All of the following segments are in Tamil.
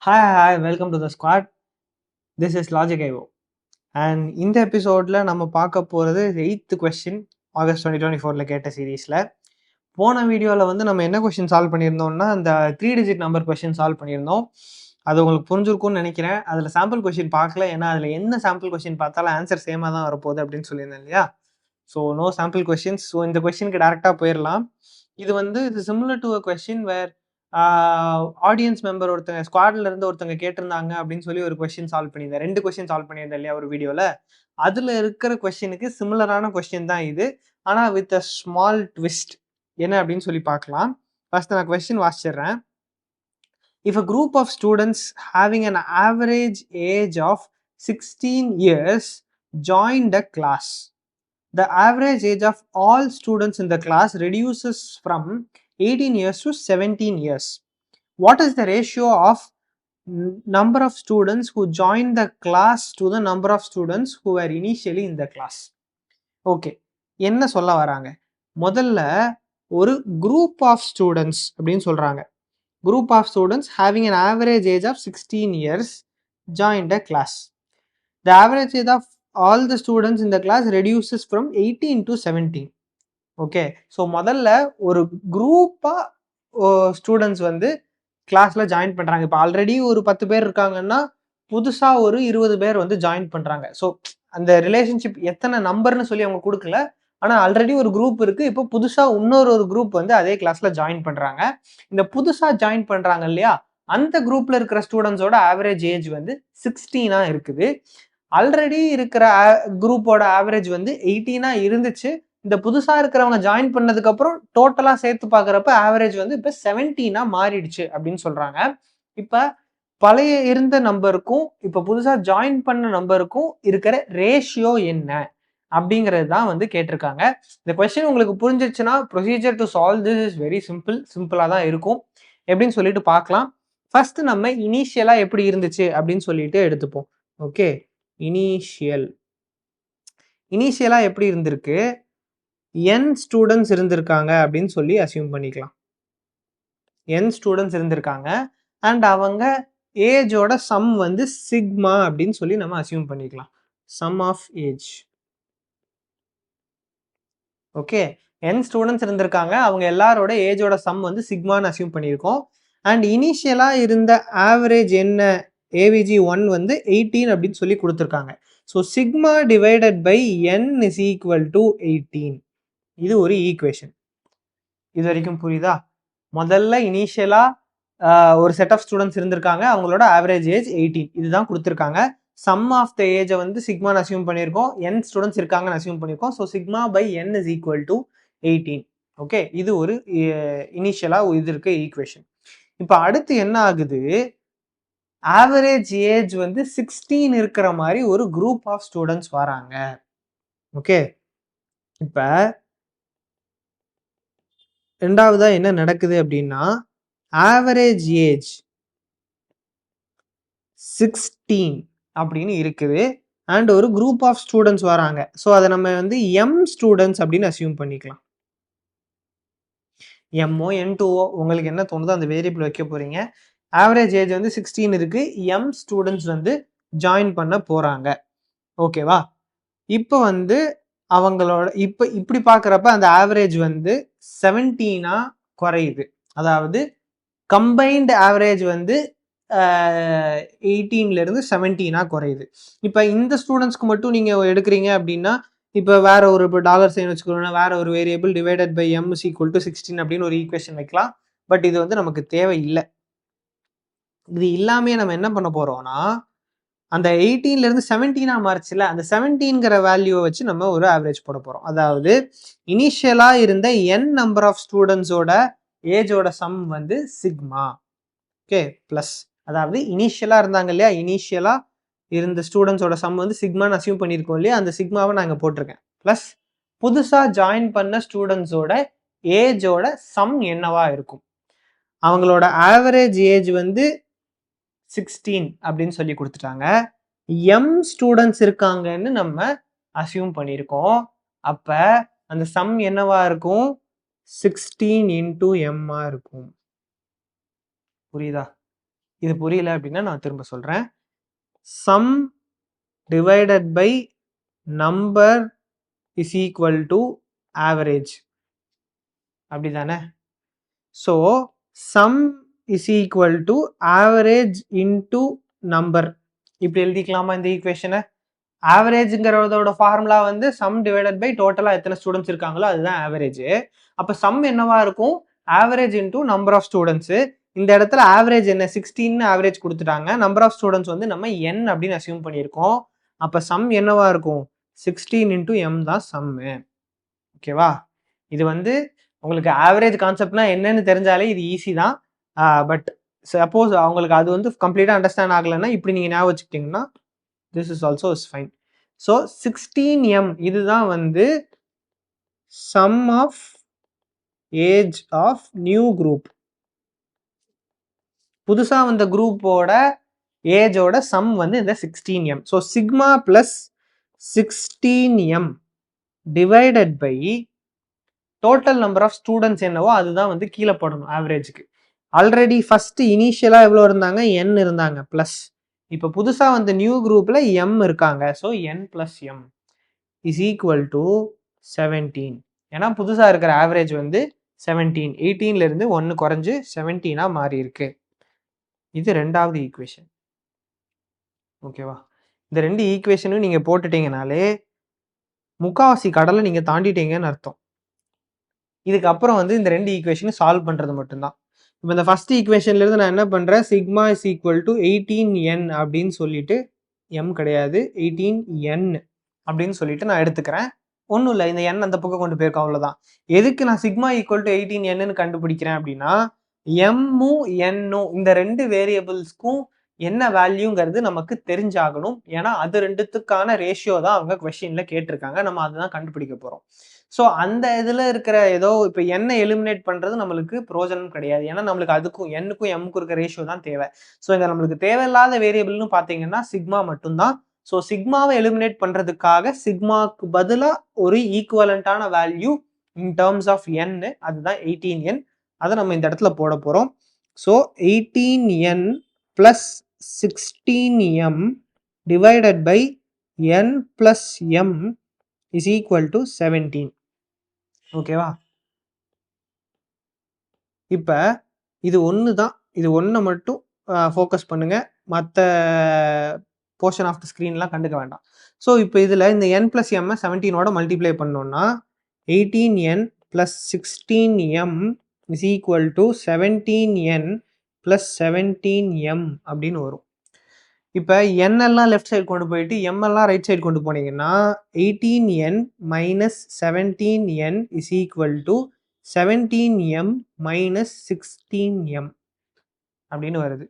Hi, welcome to the squad. This is Logic IO. And இந்த எபிசோட்ல நம்ம பார்க்க போகிறது 8th கொஸ்டின் ஆகஸ்ட் 2024ல கேட்ட சீரீஸில். போன வீடியோவில் வந்து நம்ம என்ன கொஸ்டின் சால்வ் பண்ணியிருந்தோம்னா அந்த 3 டிஜிட் நம்பர் கொஸ்டின் சால்வ் பண்ணியிருந்தோம். அது உங்களுக்கு புரிஞ்சிருக்கும்னு நினைக்கிறேன். அதில் சாம்பிள் கொஸ்டின் பார்க்கல, ஏன்னா அதில் என்ன சாம்பிள் கொஸ்டின் பார்த்தாலும் ஆன்சர் சேமாக தான் வரப்போகுது அப்படின்னு சொல்லியிருந்தேன் இல்லையா. So no sample questions. So இந்த கொஸ்டினுக்கு டேரெக்டாக போயிடலாம். இது similar to a question where audience member ஒருத்தங்க ஸ்குவாட்ல இருந்து ஒருத்தங்க கேட்டிருந்தாங்க அப்படின்னு சொல்லி ஒரு கொஸ்டின் சால்வ் பண்ணியிருந்தேன். 2 கொஸ்டின் சால்வ் பண்ணியிருந்தேன் இல்லையா ஒரு வீடியோவில். அதில் இருக்கிற கொஸ்டினுக்கு சிமிலரான கொஸ்டின் தான் இது, ஆனால் வித் அ ஸ்மால் ட்விஸ்ட். என்ன அப்படின்னு சொல்லி பார்க்கலாம். ஃபர்ஸ்ட் நான் question வாசிச்சிடுறேன். If a group of students having an average age of 16 years joined a class, the average age of all students in the class reduces from 18 years to 17 years. What is the ratio of number of students who joined the class to the number of students who were initially in the class? Okay, என்ன சொல்ல வராங்க? முதல்ல ஒரு group of students அப்படின்னு சொல்றாங்க. Group of students having an average age of 16 years joined a class. The average age of all the students in the class reduces from 18 to 17. Okay, so முதல்ல ஒரு குரூப்பாக ஸ்டூடெண்ட்ஸ் வந்து கிளாஸில் ஜாயின் பண்ணுறாங்க. இப்போ ஆல்ரெடி ஒரு 10 பேர் இருக்காங்கன்னா புதுசாக ஒரு 20 பேர் வந்து ஜாயின் பண்ணுறாங்க. ஸோ அந்த ரிலேஷன்ஷிப் எத்தனை நம்பர்னு சொல்லி அவங்க கொடுக்கல, ஆனால் ஆல்ரெடி ஒரு குரூப் இருக்குது. இப்போ புதுசாக இன்னொரு குரூப் வந்து அதே கிளாஸில் ஜாயின் பண்ணுறாங்க. இந்த புதுசாக ஜாயின் பண்ணுறாங்க இல்லையா, அந்த குரூப்பில் இருக்கிற ஸ்டூடெண்ட்ஸோட ஆவரேஜ் ஏஜ் வந்து 16 இருக்குது. ஆல்ரெடி இருக்கிற குரூப்போட ஆவரேஜ் வந்து 18 இருந்துச்சு. இந்த புதுசா இருக்கிறவங்க ஜாயின் பண்ணதுக்கு அப்புறம் டோட்டலா சேர்த்து பார்க்குறப்ப ஆவரேஜ் வந்து இப்போ 17 மாறிடுச்சு அப்படின்னு சொல்றாங்க. இப்ப பழைய இருந்த நம்பருக்கும் இப்ப புதுசா ஜாயின் பண்ண நம்பருக்கும் இருக்கிற ரேஷியோ என்ன அப்படிங்கிறது தான் வந்து கேட்டிருக்காங்க. இந்த கொஸ்டின் உங்களுக்கு புரிஞ்சிருச்சுன்னா procedure to solve this is very சிம்பிளா தான் இருக்கும். எப்படின்னு சொல்லிட்டு பார்க்கலாம். ஃபர்ஸ்ட் நம்ம இனிஷியலா எப்படி இருந்துச்சு அப்படின்னு சொல்லிட்டு எடுத்துப்போம். ஓகே, இனிஷியலா எப்படி இருந்திருக்கு, n ஸ்டூடெண்ட்ஸ் இருந்திருக்காங்க அப்படின்னு சொல்லி அசியூம் பண்ணிக்கலாம். n ஸ்டூடெண்ட்ஸ் இருந்திருக்காங்க அண்ட் அவங்க ஏஜோட சம் வந்து சிக்மா அப்படின்னு சொல்லி நம்ம அசியூம் பண்ணிக்கலாம். Sum of age. Okay, n students இருந்திருக்காங்க, அவங்க எல்லாரோட ஏஜோட சம் வந்து சிக்மான்னு அசியூம் பண்ணியிருக்கோம். அண்ட் இனிஷியலா இருந்த ஆவரேஜ் என்ன, ஏவிஜி 1 வந்து 18 அப்படின்னு சொல்லி கொடுத்துருக்காங்க. So sigma divided by n is equal to 18. இது ஒரு ஈக்குவேஷன். இது வரைக்கும் புரியுதா? முதல்ல இனிஷியலா ஒரு செட் ஆஃப் ஸ்டூடெண்ட்ஸ் இருந்திருக்காங்க, அவங்களோட ஆவரேஜ் ஏஜ் 18 இதுதான் கொடுத்துருக்காங்க. சம் ஆஃப் த ஏஜை வந்து சிக்மான்னு அசியூம் பண்ணியிருக்கோம், n ஸ்டூடெண்ட்ஸ் இருக்காங்கன்னு அசியூம் பண்ணியிருக்கோம். So sigma by n is equal to 18. Okay, இது ஒரு இனிஷியலா இது இருக்க ஈக்குவேஷன். இப்போ அடுத்து என்ன ஆகுது, ஆவரேஜ் ஏஜ் வந்து 16 இருக்கிற மாதிரி ஒரு குரூப் ஆஃப் ஸ்டூடெண்ட்ஸ் வராங்க. ஓகே, இப்போ ரெண்டாவதா என்ன நடக்குது அப்படின்னா, ஆவரேஜ் ஏஜ் 16 அப்படின்னு இருக்குது அண்ட் ஒரு குரூப் ஆஃப் ஸ்டூடெண்ட்ஸ் வராங்க. ஸோ அதை நம்ம வந்து m ஸ்டூடெண்ட்ஸ் அப்படின்னு அசியூம் பண்ணிக்கலாம். எம்ஓ n2ஓ உங்களுக்கு என்ன தோணுதோ அந்த வேரியபிள் வைக்க போறீங்க. ஆவரேஜ் ஏஜ் வந்து 16 இருக்கு, m ஸ்டூடெண்ட்ஸ் வந்து ஜாயின் பண்ண போறாங்க. ஓகேவா? இப்போ வந்து அவங்களோட இப்படி பார்க்குறப்ப அந்த ஆவரேஜ் வந்து 17 குறையுது. அதாவது கம்பைன்ட் ஆவரேஜ் வந்து 18ல இருந்து 17 குறையுது. இப்போ இந்த ஸ்டூடெண்ட்ஸ்க்கு மட்டும் நீங்க எடுக்கிறீங்க அப்படின்னா, இப்போ வேற ஒரு டாலர் சைன் வச்சுக்கணும்னா வேற ஒரு variable divided by m is equal to 16 அப்படின்னு ஒரு ஈக்குவேஷன் வைக்கலாம். பட் இது வந்து நமக்கு தேவை இல்லை. இது இல்லாமே நம்ம என்ன பண்ண போறோம்னா, அந்த 18ல இருந்து 17 மாறிச்சுல, அந்த 17ங்கிற வேல்யூவை வச்சு நம்ம ஒரு ஆவரேஜ் போட போறோம். அதாவது இனிஷியலா இருந்த n நம்பர் ஆஃப் ஸ்டூடெண்ட்ஸோட ஏஜோட சம் வந்து சிக்மா. ஓகே, பிளஸ் அதாவது இனிஷியலா இருந்தாங்க இல்லையா, இனிஷியலா இருந்த ஸ்டூடெண்ட்ஸோட சம் வந்து சிக்மான்னு அசியூம் பண்ணியிருக்கோம் இல்லையா, அந்த சிக்மாவை நான் இங்கே போட்டிருக்கேன். பிளஸ் புதுசா ஜாயின் பண்ண ஸ்டூடெண்ட்ஸோட ஏஜோட சம் என்னவா இருக்கும், அவங்களோட ஆவரேஜ் ஏஜ் வந்து 16 அப்படின்னு சொல்லி கொடுத்துட்டாங்க. m ஸ்டூடெண்ட்ஸ் இருக்காங்கன்னு நம்ம அசியூம் பண்ணியிருக்கோம். அப்ப அந்த சம் என்னவா இருக்கும், 16 இன்டூ m இருக்கும். புரியுதா? இது புரியல அப்படின்னா நான் திரும்ப சொல்கிறேன். Sum divided by number is equal to average, அப்படி தானே? So sum is equal to average into number, இப்படி எழுதிக்கலாமா இந்த ஈக்குவேஷனை? ஆவரேஜ்ங்கிறதோட ஃபார்முலா வந்து சம் டிவைடட் பை டோட்டலாக எத்தனை ஸ்டூடெண்ட்ஸ் இருக்காங்களோ அதுதான் ஆவரேஜ். அப்போ சம் என்னவா இருக்கும்? Average into number of students. இந்த இடத்துல ஆவரேஜ் என்ன 16 ஆவரேஜ் கொடுத்துட்டாங்க, நம்பர் ஆஃப் ஸ்டூடெண்ட்ஸ் வந்து நம்ம n அப்படின்னு அசியூம் பண்ணியிருக்கோம். அப்போ சம் என்னவா இருக்கும்? 16 இன்டூ m தான் சம்மு. ஓகேவா? இது வந்து உங்களுக்கு ஆவரேஜ் கான்செப்ட்னா என்னன்னு தெரிஞ்சாலே இது ஈஸி தான். பட் சப்போஸ் அவங்களுக்கு அது வந்து கம்ப்ளீட்டாக அண்டர்ஸ்டாண்ட் ஆகலைன்னா இப்படி நீங்கள் ஞாபகம் வச்சுக்கிட்டிங்கன்னா this is also is fine. So 16m இதுதான் வந்து sum of age of new group. புதுசா வந்த குரூப்போட ஏஜோட சம் வந்து இந்த 16m. So sigma plus 16m divided by total number of students என்னவோ அதுதான் வந்து கீழே போடணும் ஆவரேஜுக்கு. ஆல்ரெடி ஃபர்ஸ்ட் இனிஷியலாக எவ்வளோ இருந்தாங்க? n இருந்தாங்க ப்ளஸ். இப்போ புதுசாக வந்து நியூ குரூப்பில் m இருக்காங்க. So n plus m is equal to 17. ஏன்னா புதுசாக இருக்கிற ஆவரேஜ் வந்து 17, 18லேருந்து 1 குறைஞ்சு 17ஆக மாறி இருக்கு. இது ரெண்டாவது ஈக்குவேஷன். ஓகேவா? இந்த ரெண்டு ஈக்குவேஷனும் நீங்கள் போட்டுட்டீங்கனாலே முக்காவாசி கடலை நீங்கள் தாண்டிட்டீங்கன்னு அர்த்தம். இதுக்கப்புறம் வந்து இந்த ரெண்டு ஈக்குவேஷனும் சால்வ் பண்ணுறது மட்டும்தான். இப்போ இந்த ஃபர்ஸ்ட் ஈக்குவேஷன்லேருந்து நான் என்ன பண்ணுறேன்? Sigma is equal to 18n அப்படின்னு சொல்லிட்டு m கிடையாது 18n அப்படின்னு சொல்லிட்டு நான் எடுத்துக்கிறேன். ஒன்றும் இல்லை, இந்த n அந்த பக்கம் கொண்டு போயிருக்கோம், அவ்வளோதான். எதுக்கு நான் சிக்மா ஈக்குவல் டு 18n கண்டுபிடிக்கிறேன் அப்படின்னா எம்மும் என்னும் இந்த ரெண்டு வேரியபிள்ஸ்க்கும் என்ன வேல்யூங்கிறது நமக்கு தெரிஞ்சாகணும். ஏன்னா அது ரெண்டுத்துக்கான ரேஷியோ தான் அவங்க கொஸ்டின்ல கேட்டிருக்காங்க, நம்ம அதுதான் கண்டுபிடிக்க போகிறோம். ஸோ அந்த இதில் இருக்கிற ஏதோ இப்போ என்ன எலிமினேட் பண்ணுறது நம்மளுக்கு பிரோஜனம் கிடையாது. ஏன்னா நம்மளுக்கு அதுக்கும் என்னுக்கும் எம்முக்கும் இருக்கிற ரேஷியோ தான் தேவை. ஸோ இங்கே நம்மளுக்கு தேவையில்லாத வேரியபிள்னு பார்த்தீங்கன்னா சிக்மா மட்டும்தான். ஸோ சிக்மாவை எலிமினேட் பண்ணுறதுக்காக சிக்மாவுக்கு பதிலாக ஒரு ஈக்குவலண்டான value in terms of n, அதுதான் 18n. அதை நம்ம இந்த இடத்துல போட போகிறோம். So 18n plus 16m divided by n plus m is equal to 17. ஓகேவா? இப்போ இது ஒன்று தான், இது ஒன்றை மட்டும் ஃபோக்கஸ் பண்ணுங்க, மற்ற போர்ஷன் ஆஃப் த ஸ்க்ரீன்லாம் கண்டுக்க வேண்டாம். ஸோ இப்போ இதில் இந்த n ப்ளஸ் எம்மை 17ஓட மல்டிப்ளை பண்ணோம்னா 18n plus 16m is equal to 17n plus 17m அப்படின்னு வரும். இப்போ n எல்லாம் லெஃப்ட் சைடு கொண்டு போயிட்டு m எல்லாம் ரைட் சைடு கொண்டு போனீங்கன்னா 18n minus 17n is equal to 17m minus 16m அப்படின்னு வருது.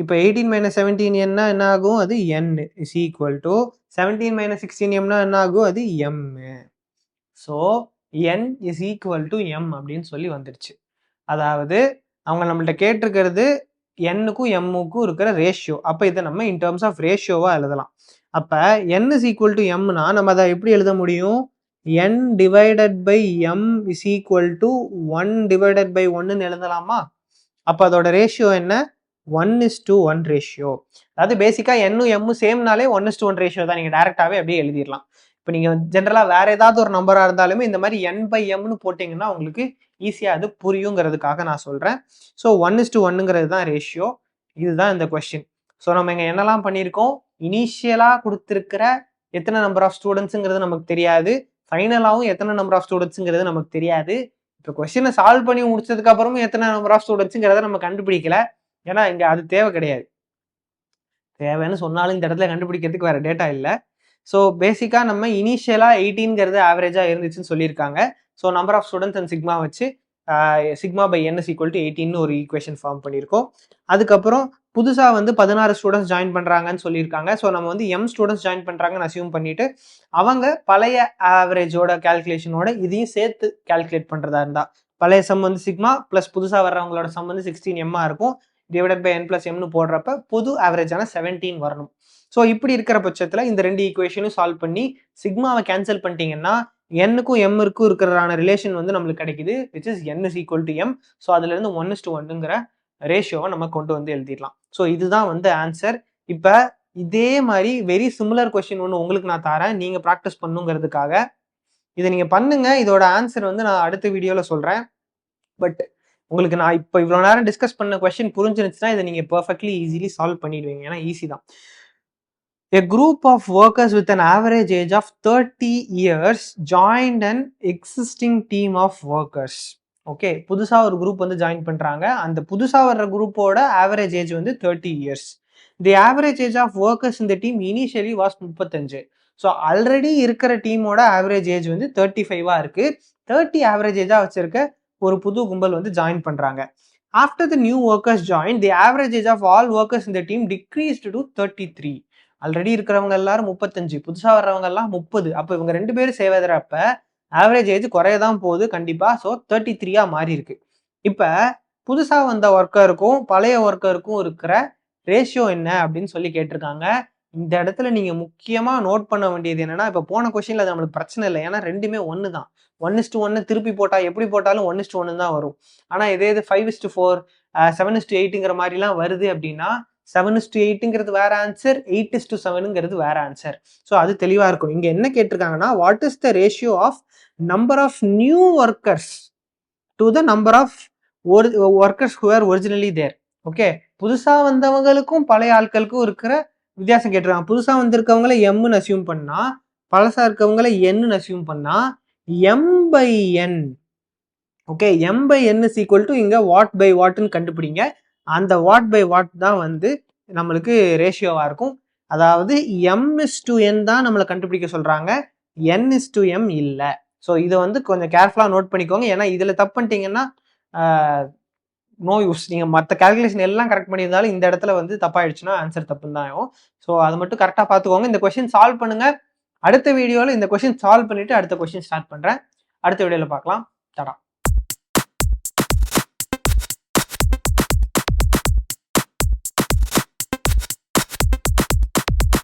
இப்போ 18 மைனஸ் 17n என்ன ஆகும்? அது n is equal to 17 minus 16mனா என்ன ஆகும்? அது m. So n is equal to m அப்படின்னு சொல்லி வந்துடுச்சு. அதாவது அவங்க நம்மள்ட்ட கேட்டிருக்கிறது n-க்கும் m-க்கும் இருக்கிற ரேஷியோ. அப்போ இதை நம்ம இன் டேர்ம்ஸ் ஆஃப் ரேஷியோவாக எழுதலாம். அப்போ n இஸ் ஈக்குவல் டு m-னா நம்ம அதை எப்படி எழுத முடியும்? n divided by m is equal to 1 divided by 1ன்னு எழுதலாமா? அப்போ அதோட ரேஷியோ என்ன? 1:1 ரேஷியோ. அதாவது பேசிக்காக n-ம் m-ம் சேம்னாலே 1:1 ரேஷியோ தான். நீங்கள் டேரெக்டாகவே அப்படியே எழுதிடலாம். இப்போ நீங்கள் ஜென்ரலாக வேறு ஏதாவது ஒரு நம்பராக இருந்தாலுமே இந்த மாதிரி n/m-னு போட்டிங்கன்னா உங்களுக்கு ஈஸியாக அது புரியுங்கிறதுக்காக நான் சொல்கிறேன். ஸோ 1:1ங்கிறது தான் ரேஷியோ. இதுதான் இந்த கொஸ்டின். ஸோ நம்ம இங்கே என்னெல்லாம் பண்ணியிருக்கோம்? இனிஷியலாக கொடுத்துருக்கிற எத்தனை நம்பர் ஆஃப் ஸ்டூடெண்ட்ஸுங்கிறது நமக்கு தெரியாது, ஃபைனலாகவும் எத்தனை நம்பர் ஆஃப் ஸ்டூடெண்ட்ஸுங்கிறது நமக்கு தெரியாது. இப்போ கொஸ்டினை சால்வ் பண்ணி முடிச்சதுக்கு அப்புறமும் எத்தனை நம்பர் ஆஃப் ஸ்டூடெண்ட்ஸுங்கிறத நம்ம கண்டுபிடிக்கல. ஏன்னா இங்கே அது தேவை கிடையாது. தேவைன்னு சொன்னாலும் இந்த இடத்துல கண்டுபிடிக்கிறதுக்கு வேறு டேட்டா இல்லை. ஸோ பேசிக்காக நம்ம இனிஷியலாக 18ங்கிறது ஆவரேஜாக இருந்துச்சுன்னு சொல்லியிருக்காங்க. So number of students and sigma வச்சு sigma by n is equal to 18ன்னு ஒரு ஈக்குவேஷன் ஃபார்ம் பண்ணியிருக்கோம். அதுக்கப்புறம் புதுசாக வந்து 16 ஸ்டூடெண்ட்ஸ் ஜாயின் பண்ணுறாங்கன்னு சொல்லியிருக்காங்க. ஸோ நம்ம வந்து m ஸ்டூடெண்ட்ஸ் ஜாயின் பண்ணுறாங்கன்னு அசியூம் பண்ணிட்டு அவங்க பழைய ஆவரேஜோட கேல்குலேஷனோட இதையும் சேர்த்து கேல்குலேட் பண்ணுறதா இருந்தால் பழைய சம் வந்து சிக்மா ப்ளஸ் புதுசாக வர்றவங்களோட சம் வந்து 16m இருக்கும். டிவைடட் பை n ப்ளஸ் mனு போடுறப்ப புது ஆவரேஜான 17 வரணும். ஸோ இப்படி இருக்கிற பட்சத்தில் இந்த ரெண்டு ஈக்குவேஷனும் சால்வ் பண்ணி சிக்மாவை கேன்சல் பண்ணிட்டீங்கன்னா n-க்கும் m-க்கும் இருக்கிறதான ரிலேஷன் வந்து நம்மளுக்கு கிடைக்குது, which is n is equal to m. So அதுலேருந்து 1:1ங்கிற ரேஷியோவை நம்ம கொண்டு வந்து எழுதிடலாம். ஸோ இதுதான் வந்து ஆன்சர். இப்போ இதே மாதிரி வெரி சிமிலர் கொஸ்டின் ஒன்று உங்களுக்கு நான் தரேன், நீங்கள் ப்ராக்டிஸ் பண்ணுங்கிறதுக்காக. இதை நீங்கள் பண்ணுங்க. இதோட ஆன்சர் வந்து நான் அடுத்த வீடியோவில் சொல்கிறேன். பட் உங்களுக்கு நான் இப்போ இவ்வளோ நேரம் டிஸ்கஸ் பண்ண கொஸ்டின் புரிஞ்சிருந்துச்சுன்னா இதை நீங்கள் பர்ஃபெக்ட்லி ஈஸிலி சால்வ் பண்ணிடுவீங்க. ஏன்னா ஈஸி தான். A group of workers with an average age of 30 years joined an existing team of workers. Okay, புதுசா ஒரு குரூப் வந்து ஜாயின் பண்றாங்க. அந்த புதுசா வர்ற குரூப்போட ஆவரேஜ் ஏஜ் வந்து 30 years. The average age of workers இந்த team initially was 35. So already இருக்கிற டீமோட ஆவரேஜ் ஏஜ் வந்து 35 இருக்கு. 30 ஆவரேஜ் ஏஜா வச்சிருக்க ஒரு புது கும்பல் வந்து ஜாயின் பண்றாங்க. After the new workers join, the average age of all workers இந்த டீம் டிக்ரீஸ்டு டு 33. ஆல்ரெடி இருக்கிறவங்க எல்லாரும் 35, புதுசா வர்றவங்க எல்லாம் 30. அப்போ இவங்க 2 பேரும் சேவதுறப்ப ஆவரேஜ் ஏஜ் குறையதான் போகுது கண்டிப்பா. ஸோ 33 மாறி இருக்கு. இப்ப புதுசா வந்த ஒர்க்கருக்கும் பழைய ஒர்க்கருக்கும் இருக்கிற ரேஷியோ என்ன அப்படின்னு சொல்லி கேட்டிருக்காங்க. இந்த இடத்துல நீங்க முக்கியமா நோட் பண்ண வேண்டியது என்னன்னா, இப்ப போன கொஸ்டின்ல அது நம்மளுக்கு பிரச்சனை இல்லை, ஏன்னா ரெண்டுமே 1 தான். 1:1 திருப்பி போட்டா எப்படி போட்டாலும் 1:1 தான் வரும். ஆனா இதே இது 5:4 7:8ங்கிற மாதிரிலாம் வருது அப்படின்னா 7:8ங்கிறது வேற ஆன்சர், 8:7ங்கிறது வேற ஆன்சர். ஸோ அது தெளிவா இருக்கும். இங்க என்ன கேட்டிருக்காங்கன்னா, what is the ratio of number of new workers to the number of workers who are originally there. Okay, புதுசா வந்தவங்களுக்கும் பழைய ஆட்களுக்கும் இருக்கிற வித்தியாசம் கேட்டிருக்காங்க. புதுசா வந்திருக்கவங்கள எம்னு அசியூம் பண்ணா, பழசா இருக்கவங்கள என்னு அசியூம் பண்ணா M/N. Okay, M/N is equal to இங்க வாட் பை வாட்னு கண்டுபிடிங்க. அந்த வாட் பை வாட் தான் வந்து நம்மளுக்கு ரேஷியோவா இருக்கும். அதாவது M/N தான் நம்மளை கண்டுபிடிக்க சொல்றாங்க, N/M இல்லை. ஸோ இதை வந்து கொஞ்சம் கேர்ஃபுல்லாக நோட் பண்ணிக்கோங்க. ஏன்னா இதில் தப்பு பண்ணிட்டீங்கன்னா நோ யூஸ். நீங்கள் மற்ற கேல்குலேஷன் எல்லாம் கரெக்ட் பண்ணியிருந்தாலும் இந்த இடத்துல வந்து தப்பாயிடுச்சுன்னா ஆன்சர் தப்புன்னு தான் ஆகும். ஸோ அதை மட்டும் கரெக்டாக பார்த்துக்கோங்க. இந்த கொஸ்டின் சால்வ் பண்ணுங்க. அடுத்த வீடியோவில் இந்த கொஸ்டின் சால்வ் பண்ணிட்டு அடுத்த கொஸ்டின் ஸ்டார்ட் பண்ணுறேன். அடுத்த வீடியோவில் பார்க்கலாம். தடா.